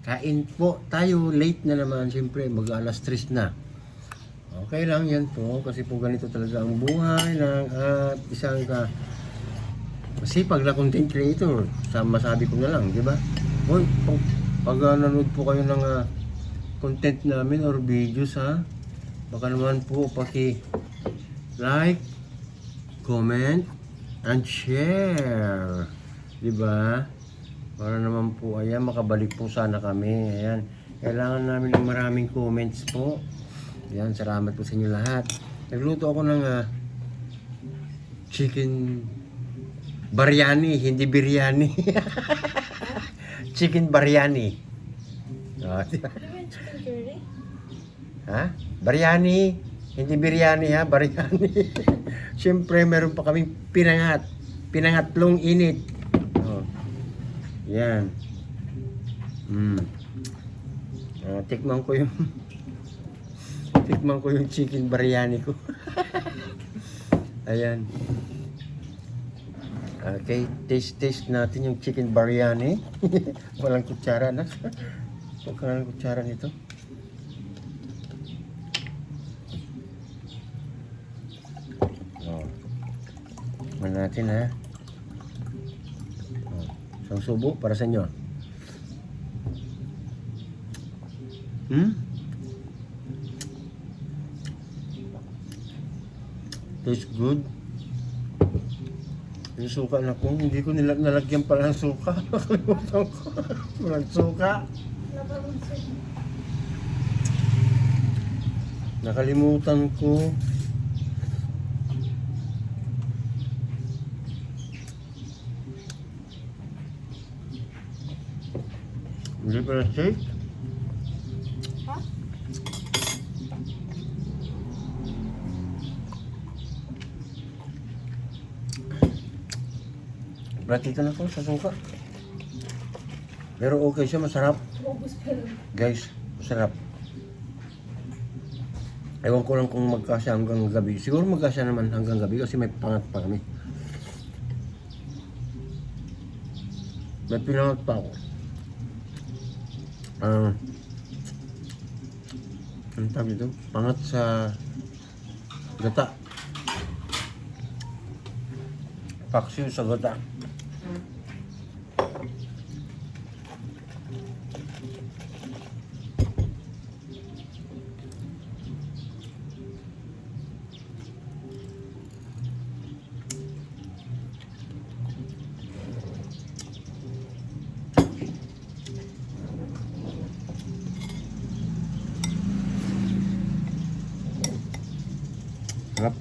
Kain po tayo. Late na naman. Siyempre, mag-alas 3 na. Okay lang yan po. Kasi po ganito talaga ang buhay ng isang masipag na content creator. Masabi ko na lang, di ba? Hoy, pag nanood po kayo ng content namin or videos baka naman po like, comment, and share. Di ba? Para naman po, ayan, makabalik po sana kami. Ayan, kailangan namin ng maraming comments po. Ayan, salamat po sa inyo lahat. Nagluto ako ng chicken biryani, hindi biryani. Chicken biryani. Diba yung chicken curry? Ha? Biryani. Hindi biryani biryani. Siyempre, meron pa kaming pinangatlong init. Yan. Tikman ko yung chicken biryani ko. Ayan. Okay, taste natin yung chicken biryani. Walang kutsara na. Walang kutsara nito. Tikman natin isang subo para sa inyo. Tastes good. Yung suka na ko, hindi ko nalagyan pala ng suka. Nakalimutan ko. Walang suka. Nakalimutan ko. Hindi pala steak. Ha? Platito na ko sa suka. Pero okay siya, masarap. Ubus pa lang. Guys, masarap. Ewan ko lang kung magkasya hanggang gabi. Siguro magkasya naman hanggang gabi kasi may pangat pa kami. May pinangat pa ako. Anong tawag dito? Pangat sa gata. Paksiw sa gata. Sarap.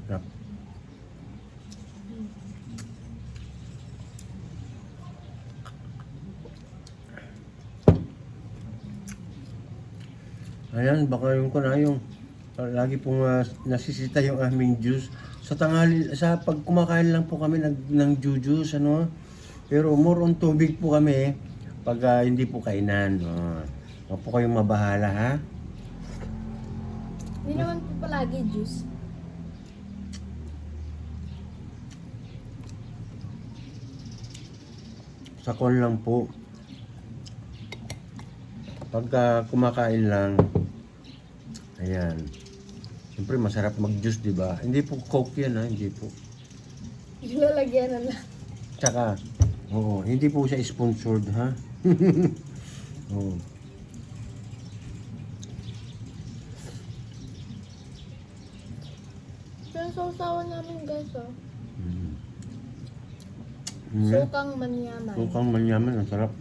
Sarap. Ayan, baka yung lagi pong nasisita yung aming juice. Sa tanghali, pag kumakain lang po kami ng juice, Pero more on tubig po kami pag hindi po kainan. Huwag po kayong mabahala, ha? Hindi naman po palagi juice. Sakon lang po. Pagka kumakain lang, ayan. Siyempre masarap mag-juice, di ba? Hindi po Coke yan, hindi po. Ilalagyan na lang. Tsaka, hindi po siya sponsored, ha? Oo. Ito yung sausawan namin guys, oh. Mm. Sukang manyaman. Sukang manyaman, ang sarap.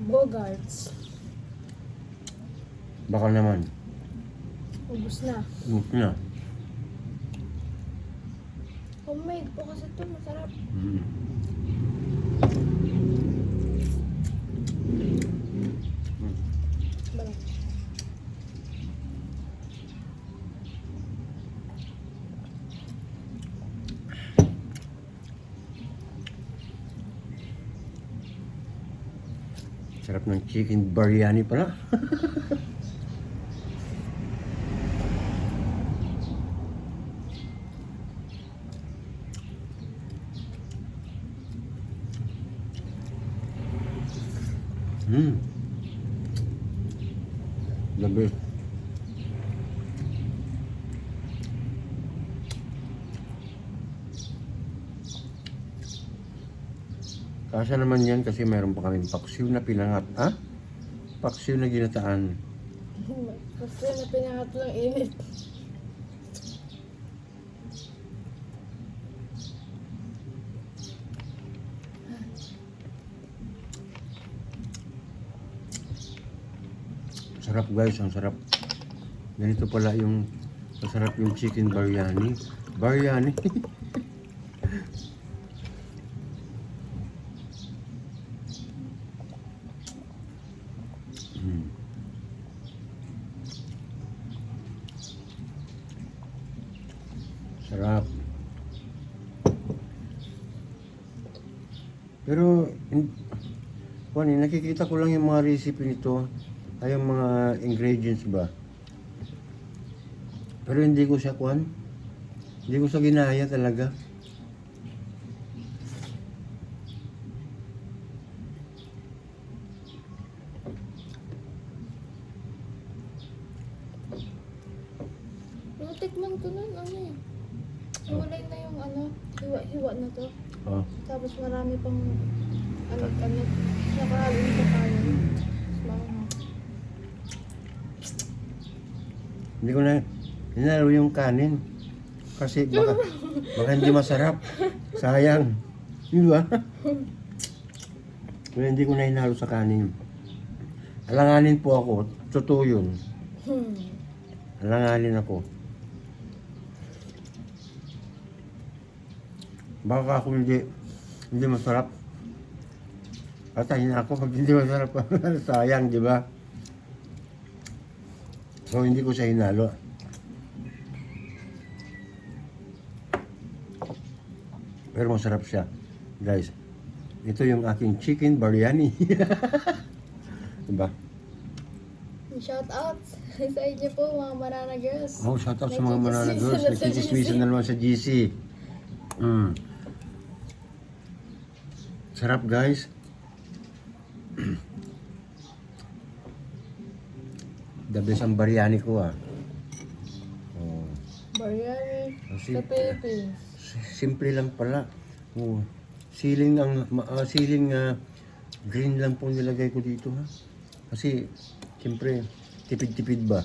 Bogarts. Baka naman. Ubus na. Na. Homemade po kasi ito, masarap. Mm. Balak. Sarap ng chicken biryani pala. The best. Kasya naman yan kasi mayroon pa kaming paksiw na pinangat. Ha? Paksiw na ginataan. Kasi na pinangat lang init. Sarap guys, ang sarap. Ganito pala yung masarap yung chicken biryani. Biryani. Mm. Sarap. Pero nakikita ko lang yung mga recipe nito, ay yung mga ingredients ba. Pero hindi ko siya hindi ko siya ginaya talaga. Natikman ko nun, ano eh. Hiwalay na yung ano, hiwa-hiwa na to. Oh. Tapos marami pang anit-anit. Nakahalin sa kanin. Maanghang. Hindi ko na hinalo yung kanin. Kasi baka hindi masarap. Sayang. Di ba? Kaya hindi ko na hinalo sa kanin. Alanganin po ako. Totoo yun. Alanganin ako. Baka ako hindi masarap. Patayin ako pag hindi masarap. Sayang, di ba? So, hindi ko siya hinalo. Pero masarap siya. Guys, ito yung aking chicken biryani. Diba? Shout out sa inyo po mga banana girls. Oh, shout out sa mga manana girls. Nagkikismisan na naman sa GC. Sarap, guys. The best ang biryani ko, ah. Oh. Biryani sa Philippines. Simple lang pala. Oh. Siling green lang po nilagay ko dito, ha. Kasi siyempre tipid-tipid ba.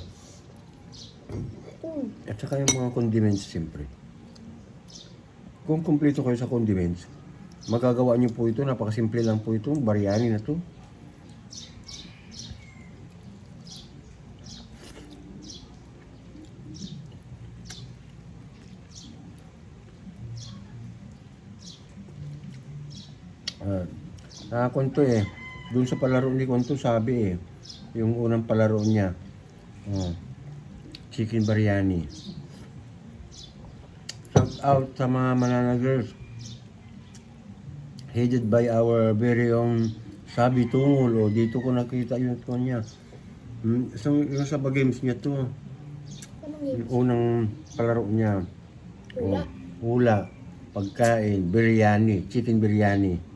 At saka yung mga condiments siyempre. Kung kumpleto kayo sa condiments, magagawa niyo po ito, napakasimple lang po ito, biryani na to. Kunto dun sa palaro ni Kunto sabi yung unang palaro niya, chicken biryani. Shout out sa mga manana girls, headed by our very own Sabi Tungol. Dito ko nakita yung niya. So, yung sa games niya to, yung unang palaro niya. Hula, pagkain, biryani, chicken biryani.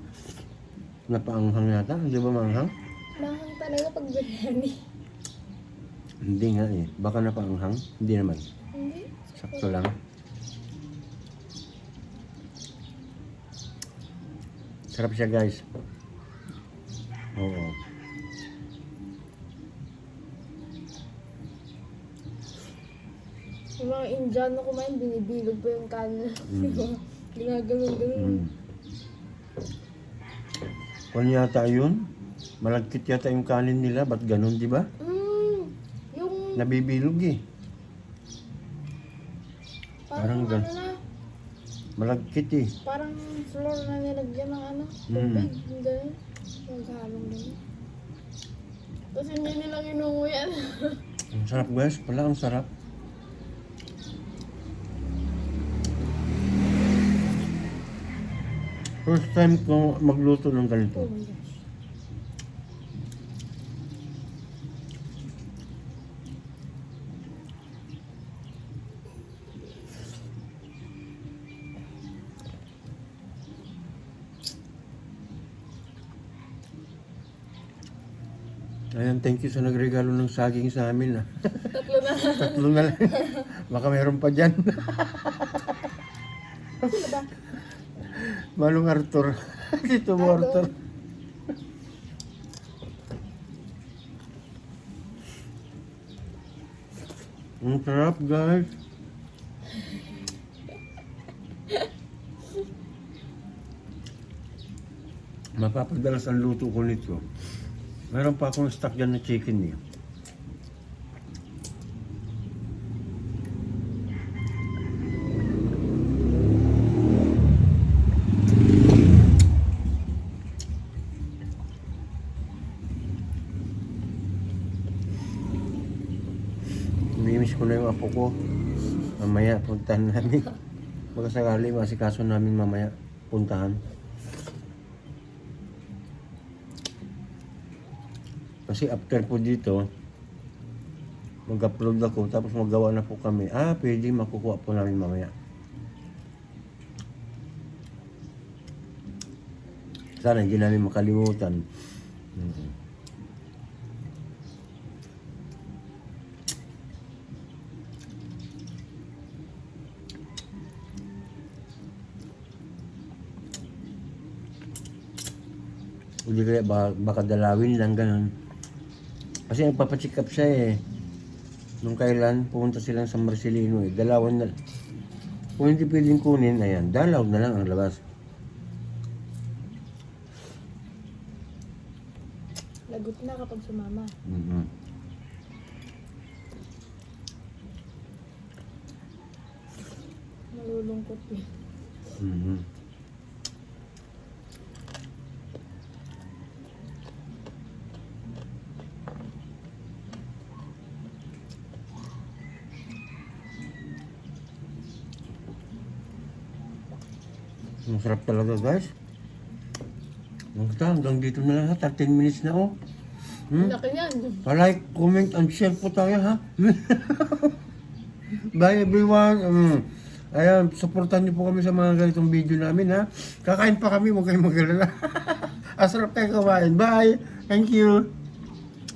Napaanghang yata, di ba maanghang? Mahang talaga pag biryani. Hindi nga baka napaanghang, hindi naman. Hindi. Sakto lang. Sarap siya, guys. Oo. Yung mga Indiano kumain, binibilog pa yung kanin. Ginaganon-ganon. Mm. Kung yata yun, malagkit yata yung kanin nila, ba't ganun, di ba? Yung Nabibilog eh. parang parang ano na, Malagkit eh. parang floor na nilagyan ng ano, tubig. Yung ganun. Maghalong ganun. Tapos hindi nilang inunguyan. Ang sarap guys, pala ang sarap. First time ko magluto ng ganito. Oh my gosh. Ayan, thank you sa nagregalo ng saging sa amin. Tatlo na. Tatlo na lang. Baka meron pa dyan. Sino ba? Manong Arthur. Dito mo Arthur. Ang sarap guys. Mapapadalas ang luto ko nito. Meron pa akong stock dyan na chicken eh. Namimiss ko na yung apo ko. Mamaya puntahan namin. Baka sakali masikaso namin mamaya puntahan. Kasi after po dito, mag-upload ako tapos magawa na po kami. Pwede makukuha po namin mamaya. Sana hindi namin makalimutan. Hindi kaya baka dalawin lang ganun. Kasi nagpapacheck up siya eh. Nung kailan pumunta silang sa Marcelino eh. Dalawan na. Kung hindi pwedeng kunin, ayan, dalaw na lang ang labas. Lagot na kapag sumama. Mm-hmm. Malulungkot eh. Mm-hmm. Ang sarap talaga guys. Hanggang dito na lang ha. 13 minutes na oh. Laki yan. Pa-like, comment, and share po tayo ha. Bye everyone. Ayan, supportan niyo po kami sa mga ganitong video namin ha. Kakain pa kami, huwag kayong mag-alala. Asarap kayo kumain. Bye. Thank you.